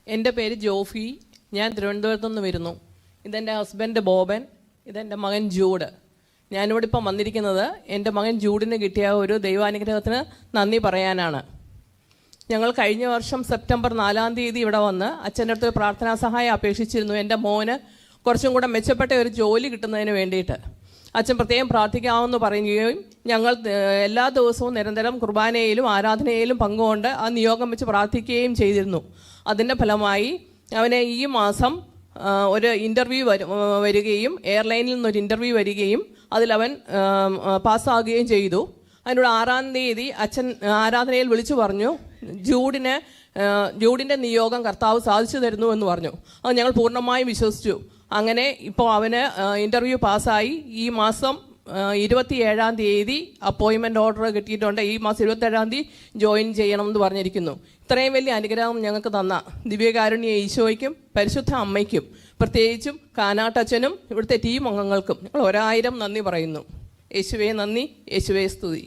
എൻ്റെ പേര് ജോഫി. ഞാൻ തിരുവനന്തപുരത്തു നിന്ന് വരുന്നു. ഇതെൻ്റെ ഹസ്ബൻഡ് ബോബൻ. ഇതെൻ്റെ മകൻ ജൂഡ്. ഞാനിവിടെ ഇപ്പം വന്നിരിക്കുന്നത് എൻ്റെ മകൻ ജൂഡിന് കിട്ടിയ ഒരു ദൈവാനുഗ്രഹത്തിന് നന്ദി പറയാനാണ്. ഞങ്ങൾ കഴിഞ്ഞ വർഷം സെപ്റ്റംബർ 4 ഇവിടെ വന്ന് അച്ഛൻ്റെ അടുത്ത് പ്രാർത്ഥനാ സഹായം അപേക്ഷിച്ചിരുന്നു. എൻ്റെ മോന് കുറച്ചും കൂടെ മെച്ചപ്പെട്ട ഒരു ജോലി കിട്ടുന്നതിന് വേണ്ടിയിട്ട്. അച്ഛൻ പ്രത്യേകം പ്രാർത്ഥിക്കാമെന്ന് പറയുകയും ഞങ്ങൾ എല്ലാ ദിവസവും നിരന്തരം കുർബാനയിലും ആരാധനയിലും പങ്കുകൊണ്ട് ആ നിയോഗം വെച്ച് പ്രാർത്ഥിക്കുകയും ചെയ്തിരുന്നു. അതിൻ്റെ ഫലമായി അവന് ഈ മാസം ഒരു ഇൻ്റർവ്യൂ വരികയും എയർലൈനിൽ നിന്നൊരു ഇൻ്റർവ്യൂ വരികയും അതിലവൻ പാസ്സാകുകയും ചെയ്തു. അതിനോട് 6 അച്ഛൻ ആരാധനയിൽ വിളിച്ചു പറഞ്ഞു, ജൂഡിൻ്റെ നിയോഗം കർത്താവ് സാധിച്ചു തരുന്നു എന്ന് പറഞ്ഞു. അത് ഞങ്ങൾ പൂർണ്ണമായും വിശ്വസിച്ചു. അങ്ങനെ ഇപ്പോൾ അവന് ഇൻ്റർവ്യൂ പാസ്സായി. ഈ മാസം 27 അപ്പോയിൻമെൻ്റ് ഓർഡർ കിട്ടിയിട്ടുണ്ട്. ഈ മാസം 27 ജോയിൻ ചെയ്യണമെന്ന് പറഞ്ഞിരിക്കുന്നു. ഇത്രയും വലിയ അനുഗ്രഹം ഞങ്ങൾക്ക് തന്ന ദിവ്യകാരുണ്യ ഈശോയ്ക്കും പരിശുദ്ധ അമ്മയ്ക്കും പ്രത്യേകിച്ചും കാനാട്ടച്ഛനും ഇവിടുത്തെ ടീം അംഗങ്ങൾക്കും ഞങ്ങൾ 1000 നന്ദി പറയുന്നു. യേശുവേ നന്ദി, യേശുവേ സ്തുതി.